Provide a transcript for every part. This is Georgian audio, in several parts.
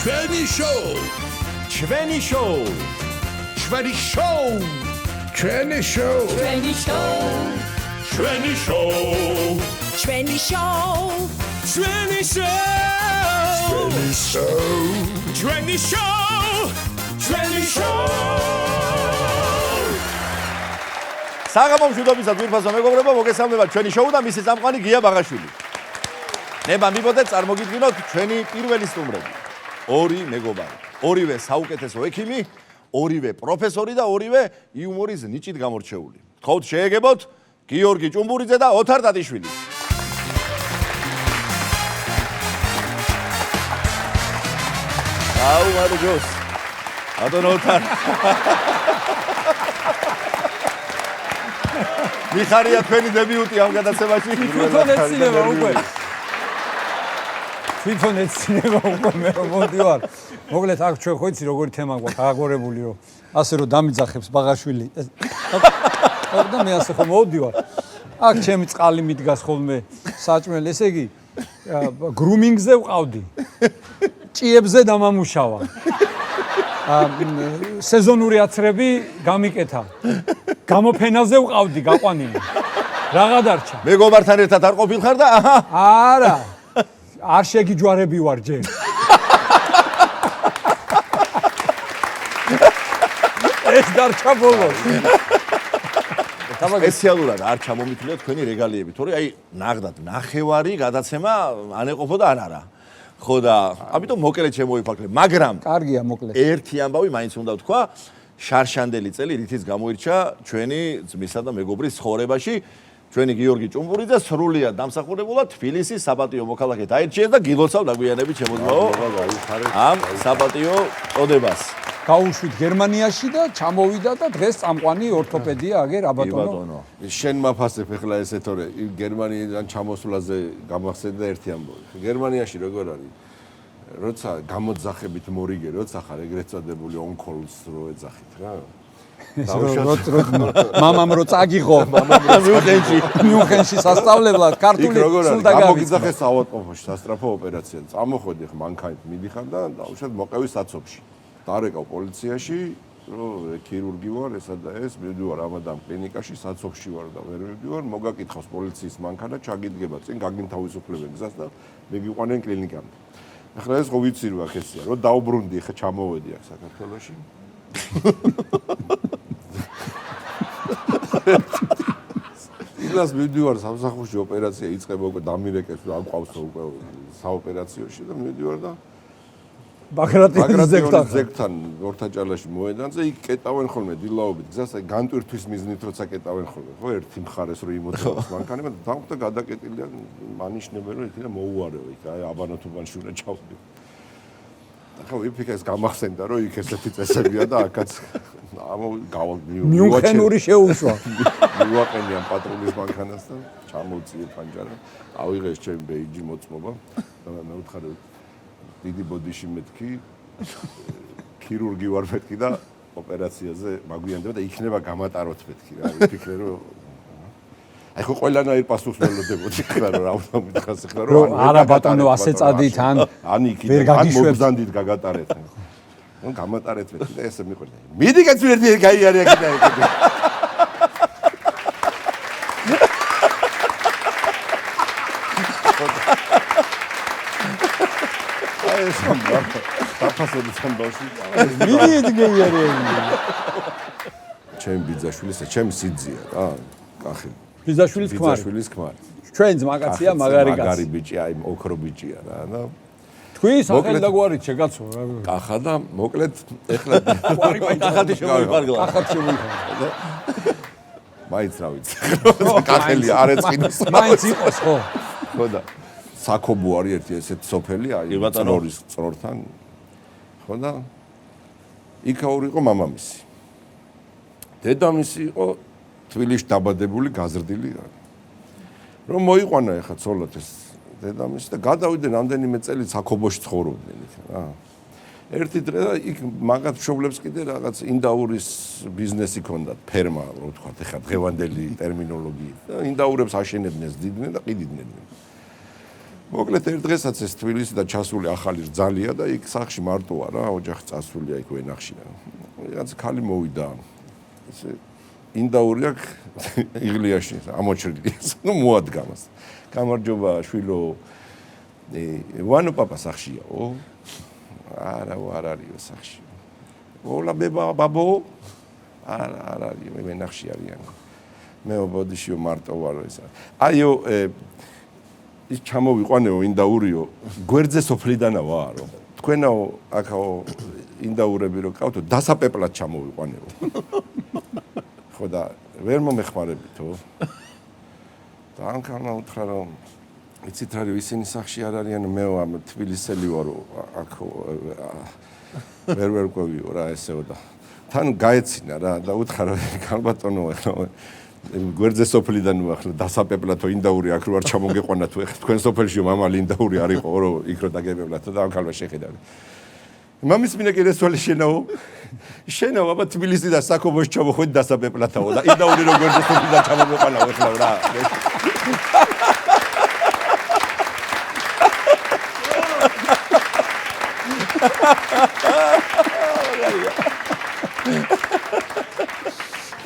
ჩვენი შოუ ჩვენი შოუ ჩვენი შოუ ჩვენი შოუ ჩვენი შოუ ჩვენი შოუ ჩვენი შოუ ჩვენი შოუ ჩვენი შოუ ჩვენი შოუ საღამო მშვიდობისა ძვირფასო მეგობრებო, მოგესალმებათ ჩვენი შოუ და მისი წამყვანი გია ბაღაშვილი. ნება მიბოდეთ წარმოგიდგინოთ ჩვენი პირველი სტუმრები. ორი მეგობარი, ორივე საუკეთესო ექიმი, ორივე პროფესორი და ორივე იუმორის ნიჭით გამორჩეული. გთხოვთ შეეგებოთ გიორგი ჭუმბურიძე და ოთარ ტატიშვილი. აუ მარჯოს. ბატონო ოთარ. მიხარია თქვენი დებიუტი ამ გადაცემაში. თვითონ ეცინება უკვე. თვითონ ეცინება უკვე მე რომ მოდივარ. მოკლედ აქ ჩვენ ხო იცი როგორი თემა გვაქვს აღგორებული რომ ასე რომ დამიძახებს ბაღაშვილი. და მე ასე ხო მოდივარ. აქ ჩემი წყალი მიდგას ხოლმე საჭმელი, ესე იგი გრუმინგზე ვყავდი. ჭიებზე დამამუშავა. სეზონური აცრები გამიკეთა. გამოფენაზე ვყავდი გაყვანილი. რაღა დარჩა. მეგობართან ერთად არ ყოფილხარ და აჰა. არა. არ შეგიჯვარები ვარ ჯერ. ეს დარჩა ბოლოს. სპეციალურად არ ჩამომithliოთ თქვენი რეგალიები, თორე აი ნახდათ ნახევარი გადაცემა ანეყოფოდა ან არა. ხო და ამიტომ მოკლედ შემოვიფარგლებ, მაგრამ კარგია მოკლედ. ერთი ამბავი მაინც უნდა ვთქვა, შარშანდელი წელი რითიც გამოირჩა ჩვენი ძმისა და მეგობრის ცხოვრებაში. ჩვენი გიორგი ჭუმბურიძე სრულიად დამსახურებულად თბილისის საპატიო მოქალაქედ აირჩიეს და გილოცავ დაგვიანებით შემოძმაო ამ საპატიო წოდებას. გაუშვით გერმანიაში და ჩამოვიდა და დღეს წამყვანი ორთოპედია აგერ აბატონო. შენ მაფასებ ახლა ესე თორე გერმანიიდან ჩამოსვლაზე გამახსენდა ერთი ამბავი. გერმანიაში როგორ არის? როცა გამოძახებით მორიგე, როცა ხარ ეგრეთ წოდებული on-calls რო ეძახით რა. მამამ რო წაგიღო მიუნხენში სასწავლებლად ქართული სულ დაგავიწყდა. გამოგიძახეს ავადმყოფოში სასტრაფო ოპერაცია. წამოხვედი ხ მანქანით მიდიხარ და დაუშვათ მოყევი საცობში. დარეკავ პოლიციაში, რომ ქირურგი ვარ, ესა და ეს, მივდივარ ამადამ კლინიკაში, საცობში ვარ და ვერ მივდივარ, მოგაკითხავს პოლიციის მანქანა, ჩაგიდგება წინ, გაგინთავისუფლებენ გზას და მეგიყვანენ კლინიკამდე. ახლა ეს ხო ვიცი რა ხესია, რომ დაუბრუნდი, ხა ჩამოვედი აქ საქართველოში. ილას მივდივარ სამსახურში ოპერაცია იწყება უკვე დამირეკეს და აყვავს უკვე საოპერაციოში და მივდივარ და ბაგრატიონის ზეგთან ორთაჭალაში მოედანზე იქ კეტავენ ხოლმე დილაობით გზას აი განტვირთვის მიზნით როცა კეტავენ ხოლმე ხო ერთი მხარეს რო იმოწევს მანქანება და დამხვდა გადაკეტილია მანიშნებენ რომ ითი და მოუარეო იქ აი აბანათუბანში უნდა ჩავდივ ახლა ვიფიქრე ეს გამახსენდა რომ იქ ესეთი წესებია და აქაც მიუნხენური შეუშვა მივაყენიან პატრულის მანქანას და ჩამოვწიე პანჯარა ავიღეს ჩემი ბეიჯი მოწმობა და მე ვთხარი დიდი ბოდიში მეთქი ქირურგი ვარ მეთქი და ოპერაციაზე მაგვიანდება და იქნება გამატაროთ მეთქი რა ვიფიქრე რომ აი ხო ყველანაირ პასუხს ველოდებოდი ხარ რა უნდა მითხრას ხარ რომ არა ბატონო ასე წადით ან ვერ გაგიშვებს მოგზანდით გაგატარეთ ნუ გამატარეთ მეთქი და ესე მიყვერდა მიდი კაცო ერთი გაიარე აქ და საფასების ამბავში მიდი გეიარე ჩემი ბიძაშვილისა ჩემი სიძია რა კახი ბიძაშვილის ქმარი ბიძაშვილის ქმარი ჩვენ ძმაკაცია მაგარი კაცი მაგარი ბიჭი აი ოქრო ბიჭია რა და თქვი სახელი და გვარი შეგაცო რა კახა და მოკლედ ეხლა ყვარი კახათი შემოიფარგლა კახათი შემოიფარგლა მაინც რა ვიცი კახელი არ ეწყინოს მაინც იყოს ხო ხო და საქობო არის ერთი ესეთი სოფელი აი წნორის წნორთან ხო და იქაური იყო მამამისი დედამისი იყო თბილისში დაბადებული გაზრდილი რომ მოიყვანა ეხა ცოლად ეს დედამისი და გადავიდნენ რამდენიმე წელი საქობოში ცხოვრობდნენ იქ რა ერთი დღე და იქ მაგათ მშობლებს კიდე რაღაც ინდაურის ბიზნესი ჰქონდათ ფერმა რო ვთქვათ ეხა დღევანდელი ტერმინოლოგიით და ინდაურებს აშენებდნენ ზდიდნენ და ყიდიდნენ მოკლედ ერთ დღესაც ეს თბილისი და ჩასული ახალი რძალია და იქ სახლში მარტოა რა, ოჯახი წასულია იქ ვენახში. რაღაც ქალი მოვიდა. ესე ინდაური აქ იღლიაში ამოჭრილი. ნუ მოადგა მას. გამარჯობა შვილო. ვანო პაპა სახშიაო? არა, არ არისო სახში. ოლა ბაბო? არ არის, მე ვენახში არიან. მე ობოდიშიო მარტო ვარო ისა. აიო ის ჩამოვიყვანეო ინდაურიო გვერდზე სოფლიდანა ვარო თქვენაო აქაო ინდაურები რო ყავთო დასაპეპლად ჩამოვიყვანეო ხო და ვერ მომეხმარებითო და ანკანა უთხრა რომ იცით რა ისინი სახში არ არიან მე ამ თბილისელი ვარო აქ ვერ ყვევიო რა ესეო და თან გაეცინა რა და უთხრა კალბატონო ახლა გვერდზე სოფლიდან ახლა დასაპეპლათო ინდაური აქ რო არ ჩამოგეყვანა თუ ახლა თქვენ სოფელში მამალი ინდაური არ იყო რო იქ რო დაგებებლათო და ამ ქალბა შეხედავ მამის მინა კერესვალი შენაო აბა თბილისი და საკობოში ჩამოხვედი დასაპეპლათაო და ინდაური რო გვერდზე სოფლიდან ჩამოგეყვანა ახლა რა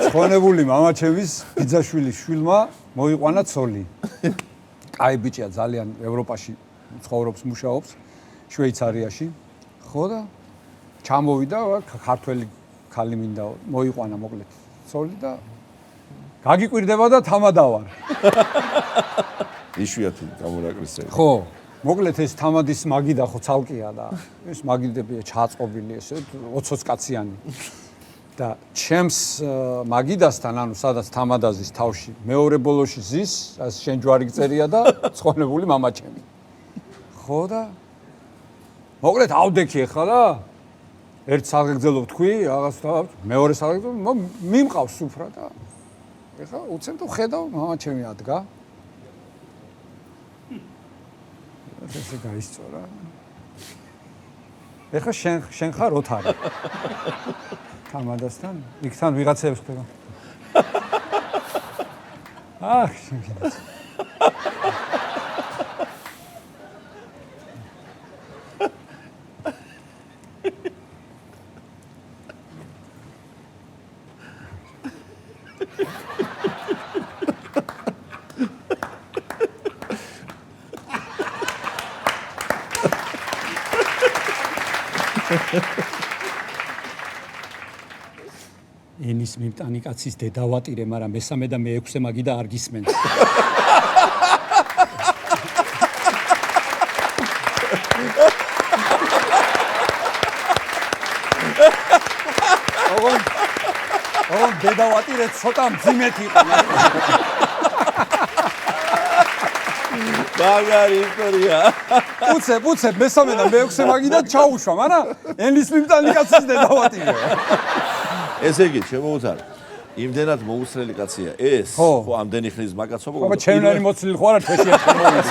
ხონებული მამა ჩემის ბიძაშვილის შვილმა მოიყვანა ცოლი. კაი ბიჭია ძალიან ევროპაში ცხოვრობს, მუშაობს შვეიცარიაში. ხო და ჩამოვიდა ქართველი ქალი მინდა მოიყვანა მოკლედ ცოლი და გაგიკვირდება და თამადავარ. იშვიათი გამორაკრისები. ხო, მოკლედ ეს თამადის მაგიდა ხო ცალკეა და ეს მაგიდებია ჩაწყობილი ესე 20 კაციანი. და ჩემს მაგიდასთან, ანუ სადაც თამადაზის თავში მეორე ბოლოში ზის, შენ ჯვარი გწერია და ცხონებული მამა ჩემი. ხო და მოკლედ ავდექი ახლა და ერთ საგეგძელო თქვი, რაღაც და მეორე საგეგძელო მიმყავს სუფრა და ახლა უცებ და ხედავ მამა ჩემი ადგა. ესე გაისწორა. ახლა შენ ხარ ოთარი. თამადასთან იქთან ვიღაცებს ხდება. აჰ, შეგიძლია. ენის მიმტანი კაცის დედა ვატირე, მაგრამ მესამე და მეექვსე მაგიდა არ გისმენს. ოღონ დედა ვატირე ცოტა მძიმეთი იყო. მაგარი ისტორია. უცებ მესამე და მეექვსე მაგიდა ჩაუშვა, მაგრამ ენის მიმტანი კაცის დედა ვატირე. ესე იგი, შემოუწარ. იმდენად მოუსწრელი კაცია ეს, ხო, ამდენი ხნის მაგაცობა. აბა ჩემნარი მოცლილი ხო არა თეში ახმოვიდეს.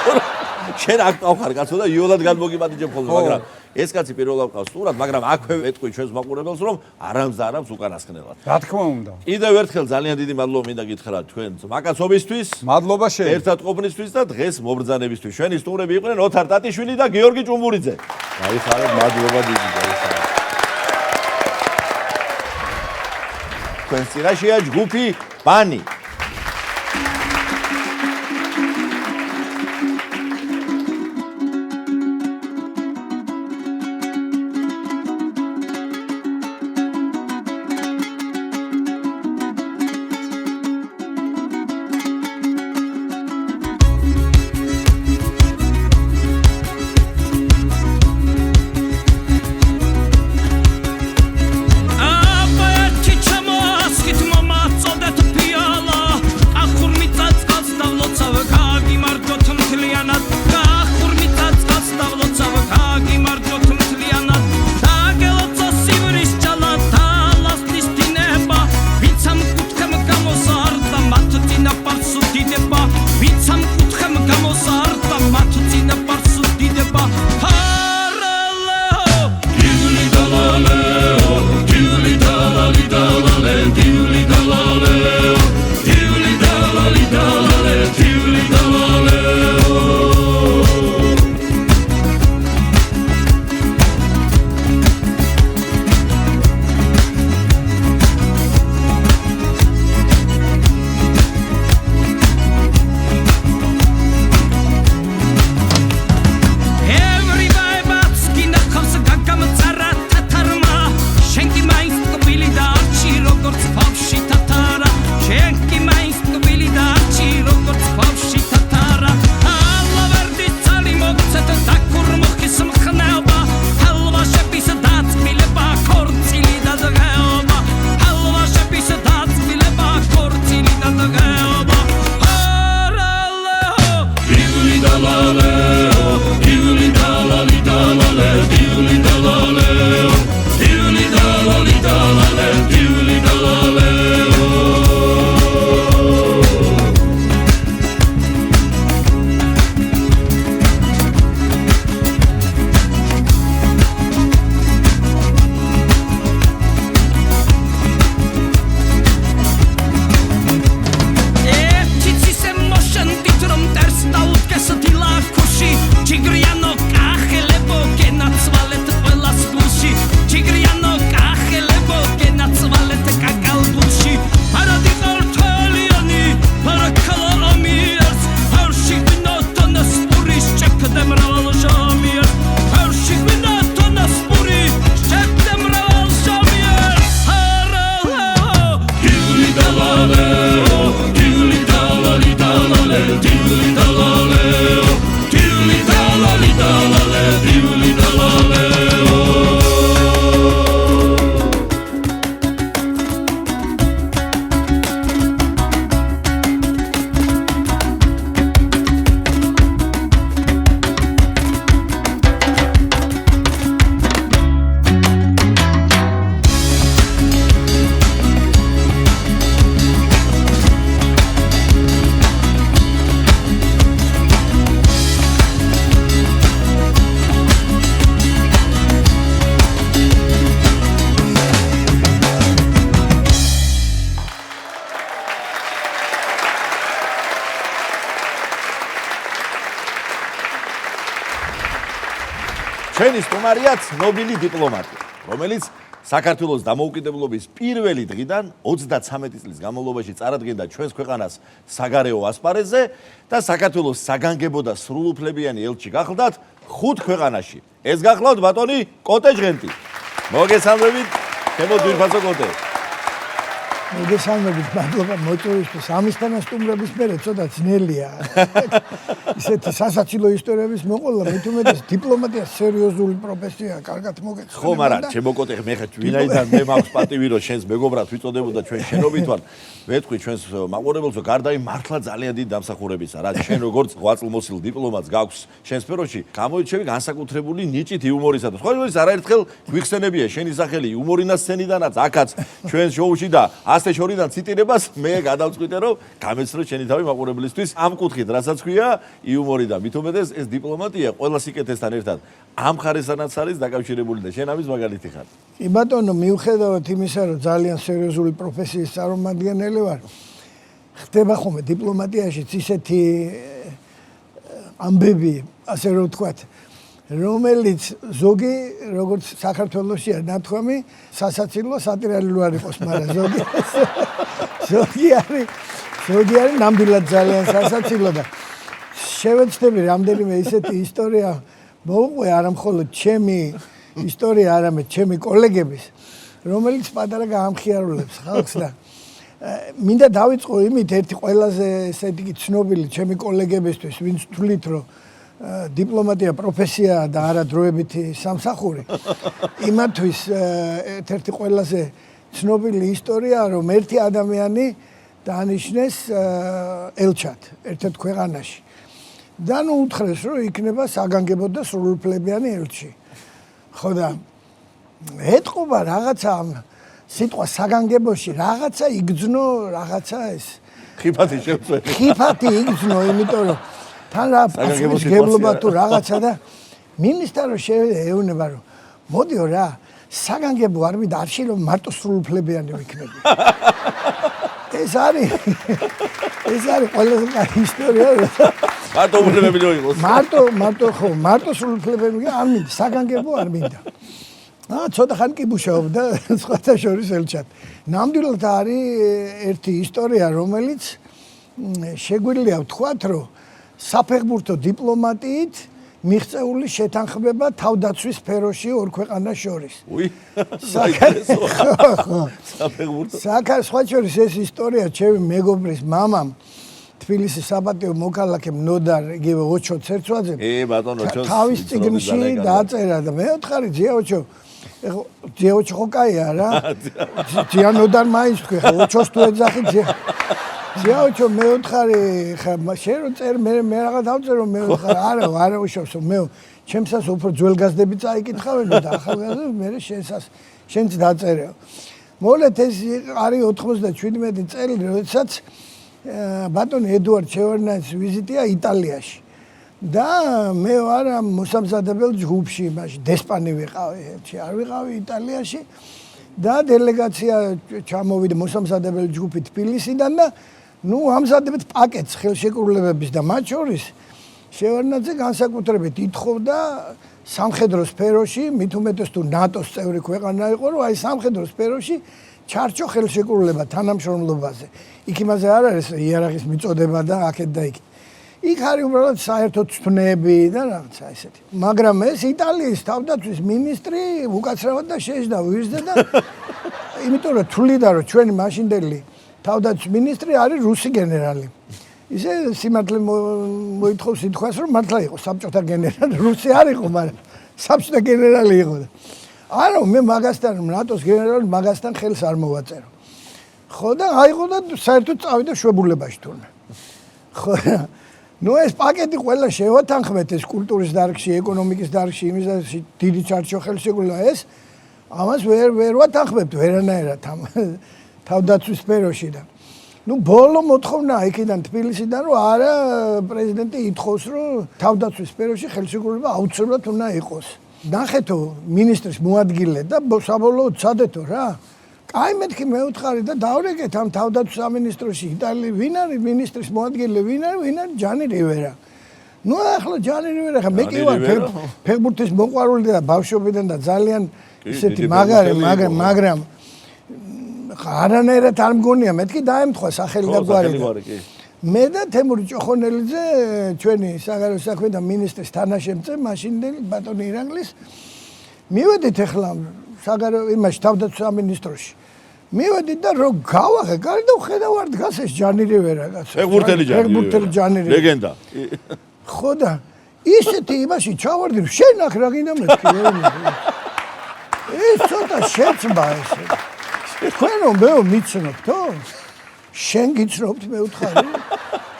შენ აქ ყავხარ კაცო და იოლად განმოგიმატიჯებ ხოლმე, მაგრამ ეს კაცი პირველად ყავს სტურად, მაგრამ აქვე ეტყვი ჩვენს მაყურებელს, რომ არამს და არამს უკანასკნელად. რა თქმა უნდა. კიდევ ერთხელ ძალიან დიდი მადლობა მინდა გითხრათ თქვენ მაკაცობისთვის. მადლობა შენ. ერთად ყოფნისთვის და დღეს მობრძანებისთვის. ჩვენი სტუმრები იყვნენ ოთარ ტატიშვილი და გიორგი ჭუმბურიძე. გაიხარეთ, მადლობა დიდი გაიხარეთ. თქვენს წინაშეა ჯგუფი ბანი. Აბა ერთი ჩამოასკით მომაწოდეთ ფიალა ჩვენი სტუმარია ცნობილი დიპლომატი, რომელიც საქართველოს დამოუკიდებლობის პირველი დღიდან 33 წლის განმავლობაში წარადგენდა ჩვენს ქვეყანას საგარეო ასპარეზზე და საქართველოს საგანგებო და სრულუფლებიანი ელჩი გახლდათ 5 ქვეყანაში. ეს გახლავთ ბატონი კოტე ჟღენტი. მოგესალმებით, ჩემო ძვირფასო კოტე. მოგესალმებით, მადლობა მოწვევისთვის. ამისთანა სტუმრების მერე ცოტა ძნელია. ისეთი სასაცილო ისტორიების მოყოლა, მით უმეტეს დიპლომატია სერიოზული პროფესია, კარგად მოგეცხოვა. ხო, მაგრამ ჩემო კოტე, მე ხა ვინაიდან მე მაქვს პატივი რომ შენს მეგობრად ვიწოდებოდა ჩვენ შენობით ვარ. ვეთქვი ჩვენს მაყურებელს რომ გარდა იმ მართლა ძალიან დიდი დამსახურებისა, რა შენ როგორც ღვაწლმოსილ დიპლომატს გაქვს შენ სფეროში, გამოირჩევი განსაკუთრებული ნიჭით იუმორისა და სხვა შორის არაერთხელ გვიხსენებია შენი სახელი იუმორინას სცენიდანაც, აქაც ჩვენ შოუში და ასე შორიდან ციტირებას მე გადავწყვიტე რომ გამეცნო შენი თავი მაყურებლისთვის ამ კუთხით, რასაც ქვია იუმორი და მით უმეტეს ეს დიპლომატია ყველა სიკეთესთან ერთად ამ ხარისანაც არის დაკავშირებული და შენ ამის მაგალითი ხარ. კი ბატონო, მიუხედავად იმისა, რომ ძალიან სერიოზული პროფესიის წარმომადგენელი ვარ, ხდება ხოლმე დიპლომატიაშიც ისეთი ამბები, ასე რომ ვთქვათ, რომელიც ზოგი, როგორც საქართველოსია ნათქვამი, სასაცილო სატირალო არ იყოს, მაგრამ ზოგი არის ნამდვილად ძალიან სასაცილო და შევეცდები რამდენიმე ისეთი ისტორია მოვუყვე, არა მხოლოდ ჩემი ისტორია, არამედ ჩემი კოლეგების, რომელიც პატარა გაამხიარულებს ხალხს და მინდა დავიწყო იმით ერთი ყველაზე ესეთი ცნობილი ჩემი კოლეგებისთვის, ვინც თვლით, რომ დიპლომატია პროფესია და არა დროებითი სამსახური. იმათვის ერთ-ერთი ყველაზე ცნობილი ისტორია, რომ ერთი ადამიანი დაანიშნეს ელჩად ერთ-ერთ ქვეყანაში. და ნუ უთხრეს, რომ იქნება საგანგებო და სრულუფლებიანი ელჩი. ხო და ეთყობა რაღაცა სიტყვა საგანგებოში, რაღაცა იგრძნო, რაღაცა ეს ხიფათი შევწვე. ხიფათი იგრძნო, იმიტომ რომ თან რა გებლობა თუ რაღაცა და მინისტრო რომ შეეუნება რომ მოდიო რა საგანგებო არ მინდა არში რომ მარტო სრულუფლებიანი ვიქნები. ეს არის ყველაზე კარგი ისტორია. მარტო უფლებები რო იყოს. მარტო სრულუფლებიანი არ მინდა, საგანგებო არ მინდა. ცოტა ხანი კი მუშაობდა სხვათა შორის ელჩად. ნამდვილად არის ერთი ისტორია, რომელიც შეგვიძლია ვთქვათ, რომ საფეხბურთო დიპლომატიით მიღწეული შეთანხმება თავდაცვის სფეროში ორ ქვეყანას შორის. საფეხბურთო. სხვა შორის ეს ისტორია ჩემი მეგობრის მამამ თბილისის საპატიო მოქალაქემ ნოდარ იგივე ოჩო ცერცვაძემ ბატონო ოჩოს თავის წიგნში დაწერა და მეოთხარი ძიაოჩო ძიაოჩო ხო კაია რა ძიანოდარ მაინც თქვი ხო ოჩოს თუ ეძახი ძიაოჩო მეოთხარი ხა შენ რო წერ მე რაღაც დავწერო მეოთხარი არა უშავსო მე ჩემსას უფრო ძველგაზრდები წაიკითხავენ და ახალგაზრდები მე შენც დაწერეო მოლეთ ეს არის 97 წელი როდესაც ბატონი ედუარდ შევარდნაძის ვიზიტია იტალიაში და მე ვარ მოსამზადებელ ჯგუფში მაშინ დესპანი ვიყავი არ ვიყავი იტალიაში და დელეგაცია ჩამოვიდა მოსამზადებელ ჯგუფი თბილისიდან და ნუ ამზადებთ პაკეტს ხელშეკრულებების და მათ შორის შევარდნაძე განსაკუთრებით ითხოვდა სამხედრო სფეროში მით უმეტეს თუ ნატოს წევრი ქვეყანა იყო რომ აი სამხედრო სფეროში ჩარჩო ხელშეკრულება თანამშრომლობაზე. იქ იმაზე არ არის იარაღის მიწოდება და აქეთ და იქ. იქ არის უბრალოდ საერთო ცვნები და რაღაცა ესეთი. მაგრამ ეს იტალიის თავდაცვის მინისტრი უკაცრავად და შეეждდა ვირსზე და იმიტომ რომ თვლიდა რომ ჩვენი მაშინდელი თავდაცვის მინისტრი არის რუსი გენერალი. ისე სიმართლე მოითხოვს ითქვას რომ მართლა იყო საბჭოთა გენერალი, რუსი არ იყო, მაგრამ საბჭოთა გენერალი იყო და არა მე მაგასთან ნატოს გენერალი მაგასთან ხელს არ მოვაწერო. ხო და აიღო და საერთოდ წავიდა შვებულებაში თურმე. ხო ნუ ეს პაკეტი ყველა შევათანხმეთ ეს კულტურის დარგში, ეკონომიკის დარგში, იმის დარგში დიდი ჩარჩო ხელშეკრულება ეს ამას ვერ ვათანხმებთ ვერანაირად თავდაცვის სფეროში და ნუ ბოლო მოთხოვნა იქიდან თბილისიდან რომ არა პრეზიდენტი ითხოვს რომ თავდაცვის სფეროში ხელშეკრულება აუცილებლად უნდა იყოს. ნახეთო მინისტრის მოადგილე და საბოლოოდ ცადეთო რა. კაი მეთქი მეუთხარი და დავრეკეთ ამ თავდაცვის სამინისტროში იტალიის ვინ არის მინისტრის მოადგილე ვინ არის ჯანი რივერა. ნუ ახლა ჯანირი ვერ ახლა მე კი ვარ ფეხბურთის მოყვარული და ბავშვობიდან და ძალიან ისეთი მაგარი მაგრამ არანაირად არ მგონია მეთქი დაემთხვა სახელი და გვარი მე და თემური ჭოხონელიძე ჩვენი საგარეო საქმეთა მინისტრის თანაშემწე მაშინდელი ბატონი ირანგლის მივედით ახლა საგარეო იმაში თავდაცვის სამინისტროში მივედით და რო გავახე კარი და ხედავ დგას ეს ჯანირი ვერა კაცო ფეხბურთელი ჯანირი ლეგენდა ხო და ისეთი იმაში ჩავარდი შენ აქ რა გინდა მეთქი ეს ცოტა შეცბა ესე თქვენო მეო მიცნობთო შენ გიცნობთ მე უთხარი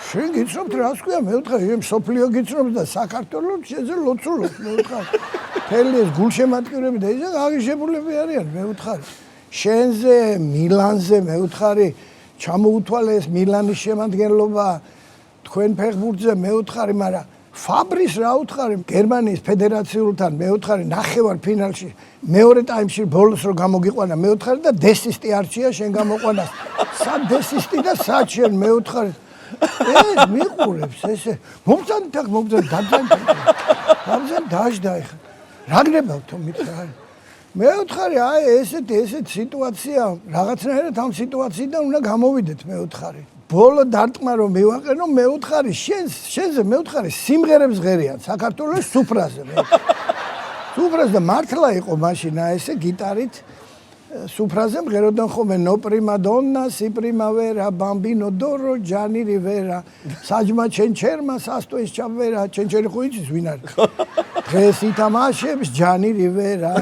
შენ გიცნობთ რას ქვია მე უთხარი იმ სოფლიო გიცნობთ და საქართველოს შეზე ლოცულობ მე უთხარი თელი ეს გულშემატკივრები და ისე აღიშვებულები არიან მე უთხარი შენზე მილანზე მე უთხარი ჩამოუთვალე ეს მილანის შემადგენლობა თქვენ ფეხბურთზე მე უთხარი მაგრამ ფაბრის რა უთხარი გერმანიის ფედერაციულთან მე უთხარი ნახევარ ფინალში მეორე ტაიმში ბოლოს რო გამოგიყვანა მე უთხარი და დესისტი არჩია შენ გამოყვანა სად დესისტი და სად შენ მე უთხარი ეს მიყურებს ესე მომწონთ აქ მომწონთ დამძან დაждდა ეხა რა გნებავთო მითხარ მე უთხარი აი ესეთი სიტუაცია რაღაცნაირად ამ სიტუაციიდან უნდა გამოვიდეთ მე უთხარი ბოლო დარტყმა რომ მივაყენო მე უთხარი შენზე მე უთხარი სიმღერებს ღერიან საქართველოს სუფრაზე სუფრაზე და მართლა იყო მაშინა ესე გიტარით სუფრაზე მღეროდნენ ხოლმე ნო პრიმადონა სი პრიმავერა ბამბინო დორო ჯანი რივერა საჯმა ჩენჩერმა სასტოის ჩავერა ჩენჩერი ხო იცის ვინ არის დღეს ითამაშებს ჯანი რივერა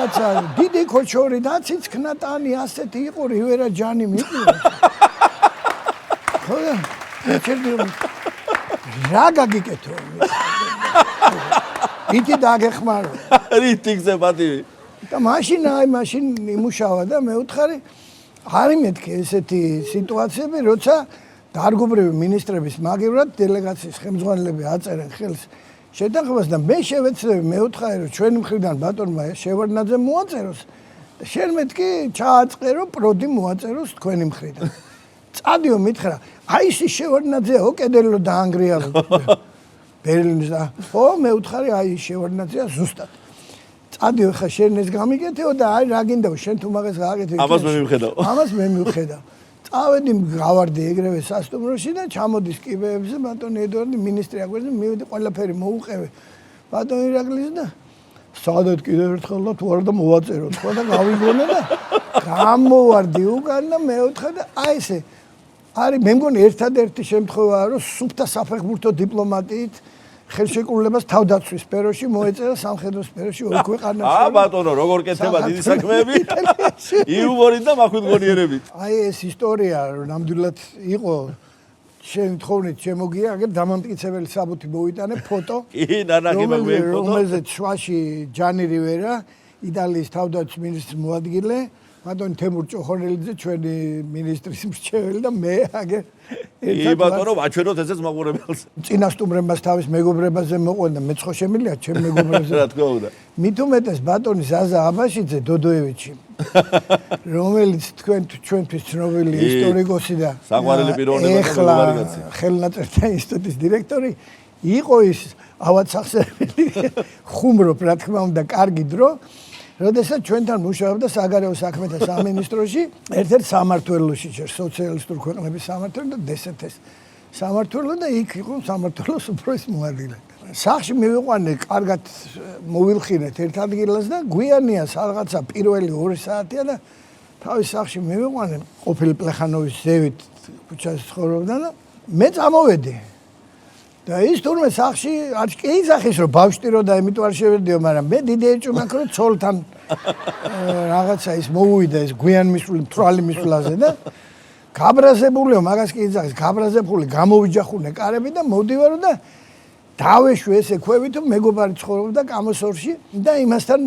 რაღაცა დიდი ქოჩორი და ციცქნატანი ასეთი იყო რივერა ჯანი მიყურა რა გაგიკეთო იტი დაგეხმარო რიტიგზე პატივი და მაშინ იმუშავა და მე უთხარი არის მეთქი ესეთი სიტუაციები როცა დარგობრივი მინისტრების მაგივრად დელეგაციის ხელმძღვანელები აწერენ ხელს შეთანხმებას და მე შევეცდები მე უთხარი რომ ჩვენი მხრიდან ბატონმა შევარდნაძე მოაწეროს და შენ მეთქი ჩააწყერო პროდი მოაწეროს თქვენი მხრიდან წადიო მითხრა აი ის შევარდნაძეო კედელო დაანგრიალო ბერლინის და ხო მე უთხარი აი შევარდნაძეა ზუსტად წადიო ხა შენ ეს გამიგეთეო და აი რა გინდაო შენ თუ მაგას გააკეთე ამას მე მივხედავ წავედი გავარდი ეგრევე სასტუმროში და ჩამოდის კიბეებზე ბატონი ედვარდი მინისტრი აგვერდი მივედი ყველაფერი მოუყევე ბატონი ირაკლის და სადაც კიდევ ერთხელ და თუ არა და მოვაწეროთ ხო და გავიგონე და გამოვარდი უკან და მე უთხარ და აი ესე არის მე მგონი ერთადერთი შემთხვევაა რომ სუფთა საფეხბურთო დიპლომატიით ხელშეკრულებას თავდაცვის სფეროში მოეწერა სამხედრო სფეროში ორი ქვეყანაში ბატონო როგორ კეთდება დიდი საქმეები იუმორით და მახვიდგონიერებით აი ეს ისტორია ნამდვილად იყო შენ თხოვნით შემოგია აგერ დამამტკიცებელი საბუთი მოვიტანე ფოტო კი ნანაკი მაგმე ფოტო რომელზეც შუაში ჯანი რივერა იტალიის თავდაცვის მინისტრის მოადგილე ბატონი თემურ ჭოხონელიძე ჩვენი მინისტრის მრჩეველი და მე აგერ ი ბატონო აჩვენოთ ესეც მაყურებელს წინასტუმრებას თავის მეგობრებაზე მოყვენ და მეც ხო შემიძლია ჩემ მეგობრებზე რა თქმა უნდა მით უმეტეს ბატონი ზაზა აბაშიძე დოდოევიჩი რომელიც ჩვენთვის ცნობილი ისტორიკოსი და საყვარელი პიროვნება ხელნაწერთა ინსტიტუტის დირექტორი იყო ის ავადსახსრებელი ხუმრობ რა თქმა უნდა კარგი დრო როდესაც ჩვენთან მუშაობდა საგარეო საქმეთა სამინისტროში ერთ-ერთ სამმართველოში სოციალისტური ქვეყნების სამმართველო და დსთ-ს სამმართველო და იქ იყო სამმართველოს უფროს მოადგილე სახში მივიყვანე კარგად მოვილხინეთ ერთ ადგილას და გვიანია რაღაცა პირველი 2 საათია და თავის სახში მივიყვანე ყოფილი პლეხანოვის ზევით ქუჩაზე ცხოვრობდა და მე წამოვედი და ის თურმე სახში არ კი ისახის რომ ბავშვტირო და იმიტომ არ შევედიო მაგრამ მე დიდი ეჭვმაქ რომ ცოლთან რაღაცა ის მოუვიდა ეს გვიან მისული მთვრალი მისულაზე და გაბრაზებულიო მაგას კი ისახის გაბრაზებული გამოვიჯახუნე კარები და მოვდივარო და დავეშვე ესე ქვევით მეგობარი ცხოვრობდა კამოსორში და იმასთან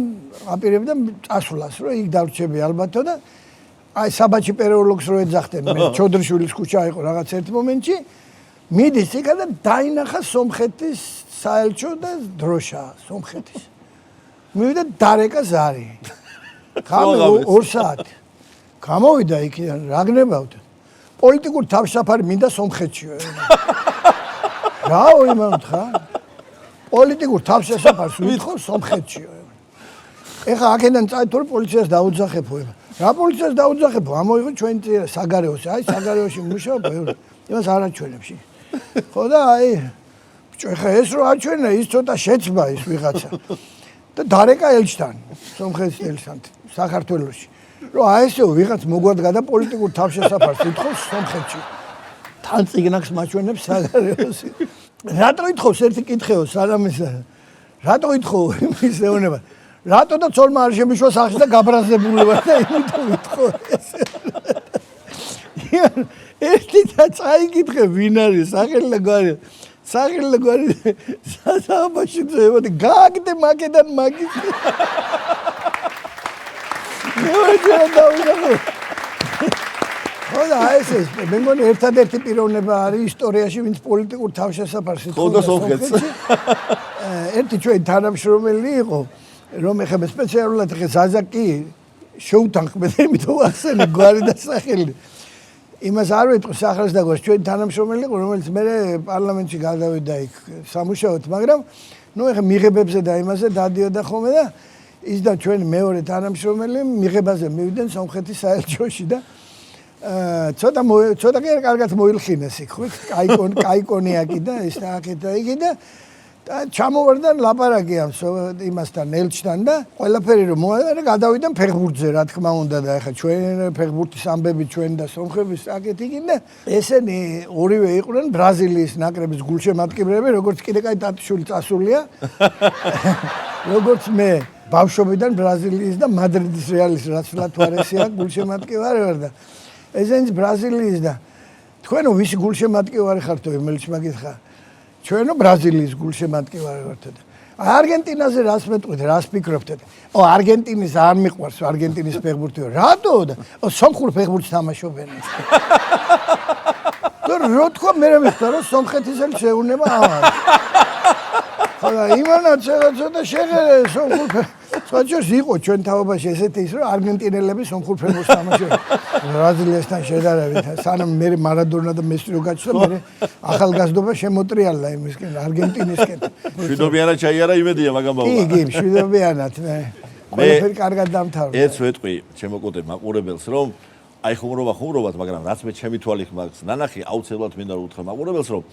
აპირებდა წასვლას რომ იქ დავრჩები ალბათო და აი საბაჩი პერეოლოგს რო ეძახდნენ მე ჩოდრიშვილის ქუჩა იყო რაღაც ერთ მომენტში მიდის იქა და დაინახა სომხეთის საელჩო და დროშა სომხეთის მივიდა დარეკა ზარი გამო 2 საათი გამოვიდა იქიდან რა გნებავთ პოლიტიკურ თავშაფარი მინდა სომხეთშიო რაო იმავთხა? პოლიტიკურ თავშესაფარს ვითხოვ სომხეთშიო. ეხა აქედან წაითვალე პოლიციას დაუძახებო. რა პოლიციას დაუძახებო? ამოიღო ჩვენ საგარეოში. აი საგარეოში მუშაობ, იმას არ აჩვენებში. ხო და აი ბიჭო ეხა ეს რო აჩვენა, ის ცოტა შეცბა ის ვიღაცა. და დარეკა ელჩთან, სომხეთის ელჩთან საქართველოში. რომ აი ესე ვიღაც მოგვადგა და პოლიტიკურ თავშესაფარს ვითხოვს სომხეთში. თან წიგნაკს მაჩვენებს საგარეოში. რატო ითხოვს ერთი კითხეო სარამისა? რატო ითხოვ იმის ეუბნება? რატო და ცოლმა არ შემიშვა სახში და გაბრაზებული ვარ და იმიტომ ვითხოვ ესე. ერთი და წაიკითხე ვინ არის სახელი და გვარი. სახელი და გვარი საუბარში ძებოდი გააგდე მაგედან მაგის. ხო და ეს მე მგონი ერთადერთი პიროვნება არის ისტორიაში ვინც პოლიტიკურ თავშესაფარს ითხოვდა სომხეთში. ერთი ჩვენ თანამშრომელი იყო რომ ეხება სპეციალურად ეხა ზაზაკი შეუთანხმდა იმიტომ ახსენე გვარი და სახელი. იმას არ ვიტყვი სახელს და გვარს ჩვენ თანამშრომელი იყო რომელიც მე პარლამენტში გადავიდა იქ სამუშაოდ მაგრამ ნუ ეხა მიღებებზე და იმაზე დადიოდა ხოლმე და ის და ჩვენ მეორე თანამშრომელი მიღებაზე მივიდნენ სომხეთის საელჩოში და ცოტა კარგად მოილხინეს იქ ხო კაიკონიაკი და ეს და აქეთ და იქ და ჩამოვარდა ლაპარაკი ამ იმასთან ელჩთან და ყველაფერი რომ მოაწერა გადავიდა ფეხბურთზე რა თქმა უნდა და ეხა ჩვენ ფეხბურთის ამბები ჩვენ და სომხების აქეთ იქ და ესენი ორივე იყვნენ ბრაზილიის ნაკრების გულშემატკივრები როგორც კიდე კაი ტატიშვილი წასულია როგორც მე ბავშვობიდან ბრაზილიის და მადრიდის რეალის რაც ლათვარესია გულშემატკივარი ვარ და ესენიც ბრაზილიის და თქვენო ვისი გულშემატკივარი ხართო რომელიც მაგითხა ჩვენო ბრაზილიის გულშემატკივარი ვართ და არგენტინაზე რას მეტყვით რას ფიქრობთ და არგენტინის არ მიყვარს არგენტინის ფეხბურთი რატო და სომხურ ფეხბურთს თამაშობენ და რო თქვა მე მიხდა რომ სომხეთისელი შეუნება ამას ხოდა იმანაც ცოტა შეღერე სომხურ სხვაჯერს იყო ჩვენ თაობაში ესეთი ის რომ არგენტინელები სომხურ ფეხბურთს თამაშობენ ბრაზილიასთან შედარებით სანამ მე მარადონა და მესი რო გაჩნდა მე ახალგაზრდობა შემოტრიალა იმისკენ არგენტინისკენ შვიდობიანად ჩაიარა იმედია მაგამ ბაულა კი შვიდობიანად მე ყველაფერი კარგად დამთავრდა ერთს ვეტყვი ჩემო კოტე მაყურებელს რომ აი ხუმრობათ მაგრამ რაც მე ჩემი თვალი ხმას ნანახი აუცილებლად მინდა რომ უთხრა მაყურებელს რომ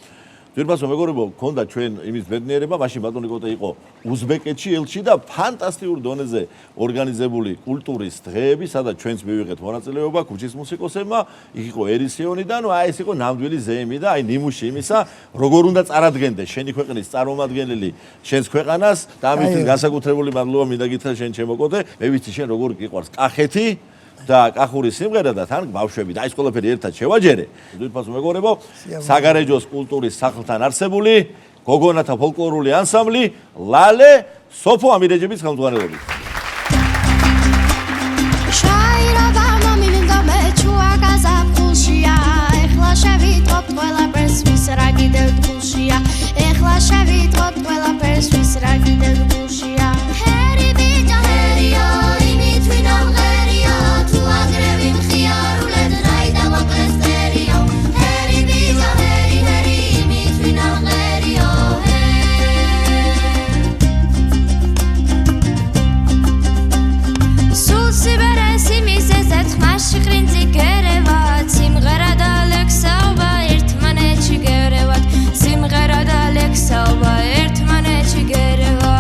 ძვირფასო მეგობრებო, გქონდა ჩვენ იმის ბედნიერება, მაშინ ბატონი კოტე იყო უზბეკეთში ელჩი და ფანტასტიკურ დონეზე ორგანიზებული კულტურის დღეები, სადაც ჩვენც მივიღეთ მონაწილეობა ქუჩის მუსიკოსებმა, იქ იყო ერისიონი და ნუ აი ეს იყო ნამდვილი ზეიმი და აი ნიმუში იმისა, როგორ უნდა წარადგენდეს შენი ქვეყნის წარმომადგენელი შენს ქვეყანას და ამისთვის განსაკუთრებული მადლობა მინდა გითხრა შენ ჩემო კოტე, მე ვიცი შენ როგორ გიყვარს კახეთი და კახური სიმღერა და თან ბავშვები და ეს ყველაფერი ერთად შევაჯერე. ძვირფასო მეგობრებო, საგარეჯოს კულტურის სახლთან არსებული გოგონათა ფოლკლორული ანსამბლი ლალე სოფო ამირეჯების ხელმძღვანელობით. Salva ერთმანეთში გერევა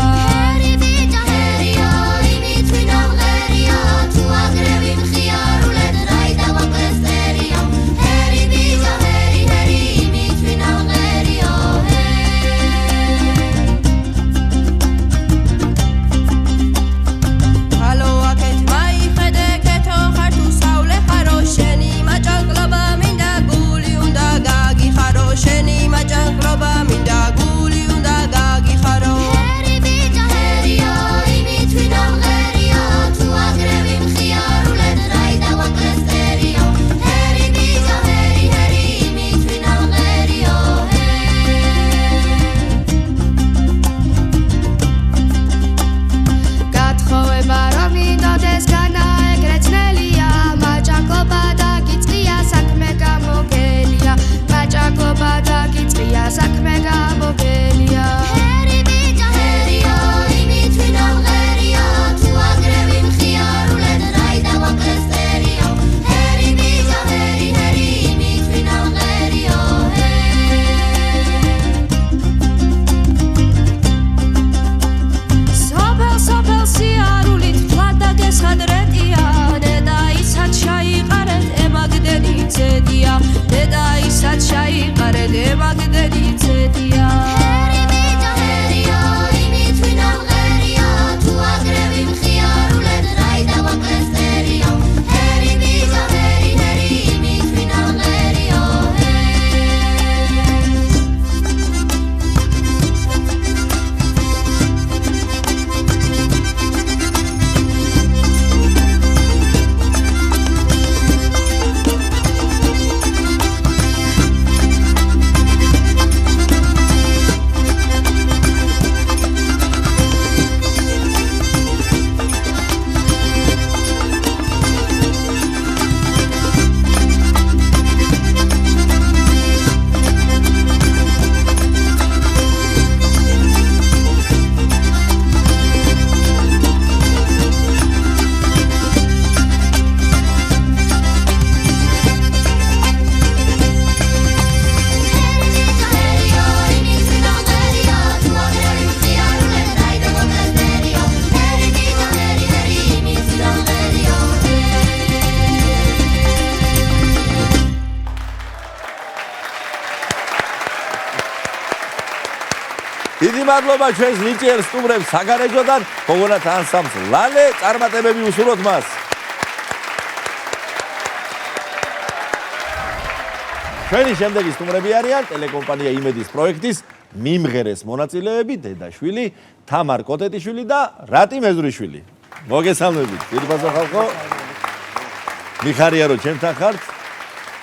მადლობა ჩვენს ნიჭიერ სტუმრებს საგარეჯოდან, გოგონათ ანსამბლს ლალე, წარმატებები უსურვოთ მას. ჩვენი შემდეგი სტუმრები არიან ტელეკომპანია იმედის პროექტის მიმღერეს მონაწილეები დედაშვილი, თამარ კოტეტიშვილი და რატი მეზრიშვილი. მოგესალმებით, პირბაზო ხალხო. მიხარია რომ ჩემთან ხართ.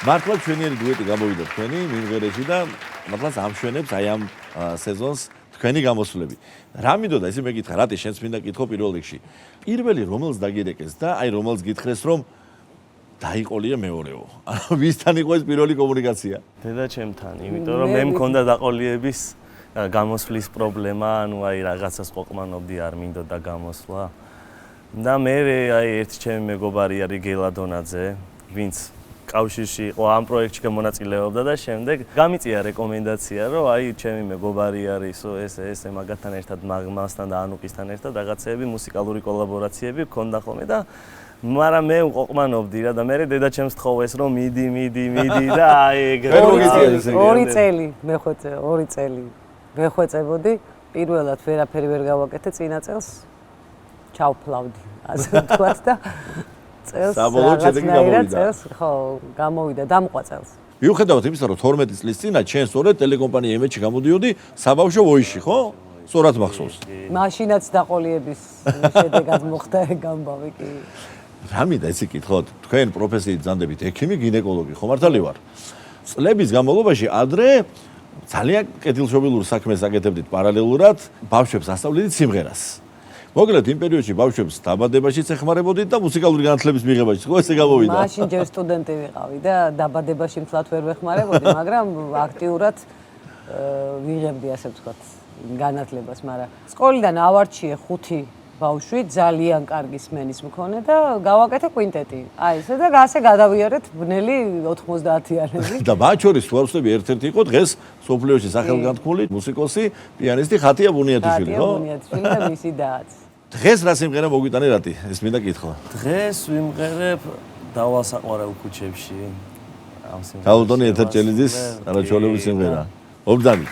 მართლა ჩვენიერი დუეტი გამოვიდა თქვენი მიმღერეში და მართლაც ამშვენებს აი ამ სეზონს თქვენი გამოსვლები. რა მინდოდა ესე მეკითხა, რატი შენს მინდა კითხო პირველ რიგში. პირველი რომელს დაგირეკეს და აი რომელს გითხრეს რომ დაიყოლია მეორეო. ანუ ვისთან იყო ეს პირველი კომუნიკაცია? დედაჩემთან, იმიტომ რომ მე მქონდა დაყოლიების გამოსვლის პრობლემა, ანუ აი რაღაცას ყოფმანობდი, არ მინდოდა გამოსვლა. და მე აი ერთი ჩემი მეგობარი არის გელა დონაძე, ვინც კავშირში იყო ამ პროექტში მონაწილეობდა და შემდეგ გამიწია რეკომენდაცია, რომ აი ჩემი მეგობარი არისო ესე მაგათთან ერთად მასთან და ანუკისთან ერთად რაღაცეები მუსიკალური კოლაბორაციები გქონდა ხოლმე და მაგრამ მე უყოყმანობდი რა და მე დედაჩემს თხოვეს რომ მიდი და აი ეგრე 2 წელი მეხვეწებოდი პირველად ვერაფერი ვერ გავაკეთე წინა წელს ჩავფლავდი ასე ვთქვათ და წელს საბოლოოდ შედეგი გამოვიდა. წელს ხო გამოვიდა დამყვა წელს. მიუხედავად იმისა რომ 12 წლის წინა ჩვენ სწორედ ტელეკომპანია იმედში გამოდიოდი საბავშვო ვოიში, ხო? სწორად მახსოვს. მაშინაც დაყოლიების შედეგად მოხდა ეგ ამბავი კი. რა მინდა ესე კითხოთ, თქვენ პროფესიით ზანდებით ექიმი, გინეკოლოგი, ხო მართალი ვარ? წლების განმავლობაში ადრე ძალიან კეთილშობილურ საქმეს აკეთებდით პარალელურად, ბავშვებს ასწავლიდით სიმღერას. მოკლედ იმ პერიოდში ბავშვებს დაბადებაშიც ეხმარებოდით და მუსიკალური განათლების მიღებაში, ხო ესე გამოვიდა? მაშინ ჯერ სტუდენტი ვიყავი და დაბადებაში მთლად ვერ ვეხმარებოდი, მაგრამ აქტიურად ვიღებდი ასე ვთქვათ განათლებას, მაგრამ სკოლიდან ავარჩიე 5 ბავშვი, ძალიან კარგი სმენის მქონე და გავაკეთე კვინტეტი. აი ესე და ასე გადავიარეთ ბნელი 90-იანები. და მათ შორის თუ არ ვსწრები ერთ-ერთი იყო დღეს სოფლიოში სახელგანთქმული მუსიკოსი, პიანისტი ხათია ბუნიათიშვილი, ხო? ხათია ბუნიათიშვილი და მისი დააც. დღეს რა სიმღერა მოგვიტანე რატი? ეს მინდა კითხვა. დღეს ვიმღერებ დავალსაყვარელ ქუჩებში ამ სიმღერას. გაუდონი ეთერჭელიძის არაჩვეულებრივი სიმღერა. ობრძანი.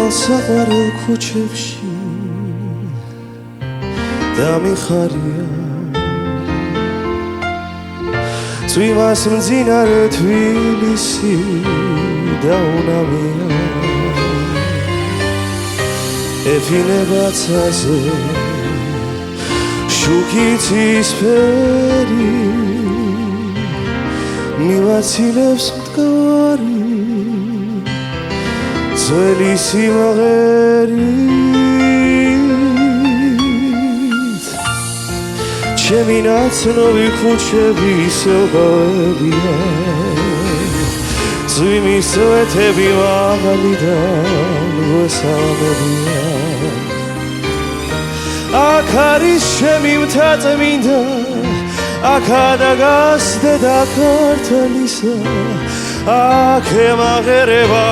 საყვარელ ქუჩებში და მიხარია წვიმას მძინარე თბილისი და უნავია ეფინებაცაზე შუქიცის ფერი მივაცილებს მდგარი ძველი სიმღერით ჩემი ნაცნობი ქუჩები ისევგავებია წვიმის წვეთები მაღალიდან ვესალმებია აქ არის ჩემი მთაწმინდა აქ დაგას დედა ქართლისა აქ ემაღერება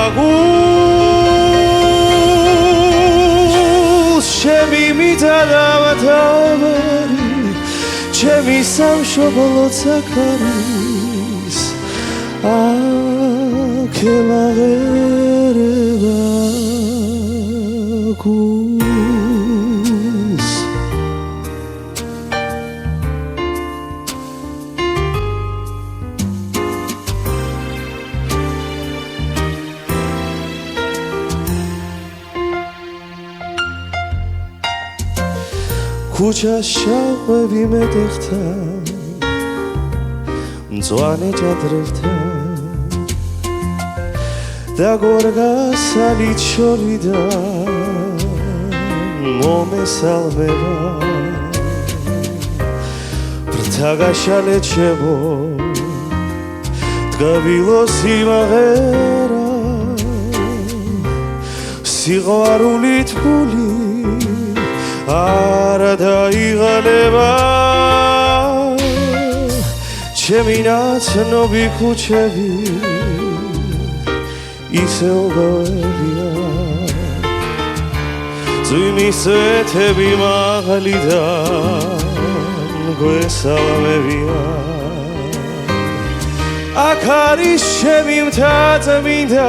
ჩემი მიწა და მთავარი ჩემი სამშობლოც აქ არის აქ ემაღერება გულს ქუჩას შაყვები მეტეხთან მწვანე ჭადრებთან და გორგასალით შორიდან მომესალმება ბრთა გაშალე ჩემო დგავილო სიმღერა სიყვარულით გული არა დაიღალება ჩემი ნაცნობი ქუჩები ისევ გველია წვიმის წვეთები მაღლიდან გვესალმებია აქ არის ჩემი მთაწმინდა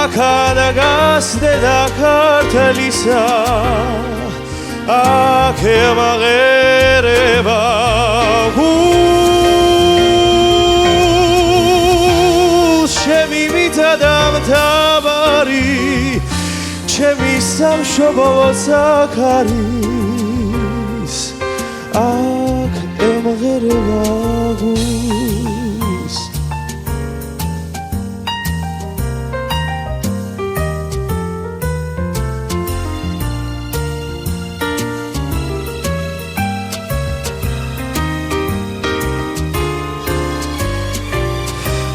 აქადა გასდედა ქართლისა აქ ემაღერება ჩემი მიწა და მთავარი ჩემი სამშობლოც აქ არის აქ ემღერება გულს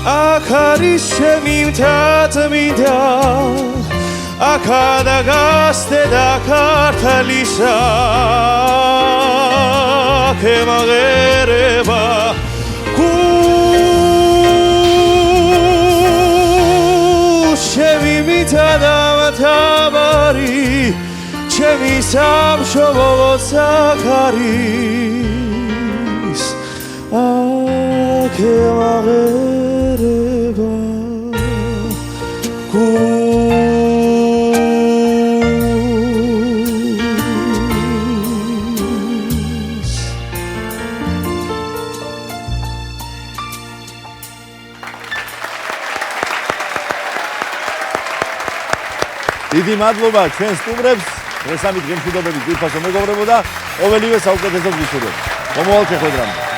აქ არის ჩემი მთაწმინდა აქადა გასდედა ქართლისა აქ ემაღერება ჩემი მიწა და მთავარი ჩემი სამშობლოც აქ არის აქ ემაღერება დიდი მადლობა ჩვენ სტუმრებს. დღესამით გემშვიდობებით ვიფასო მეგობრებო და ყოველივე საუკეთესო გისურვებთ. მომავალ შეხვედრამდე.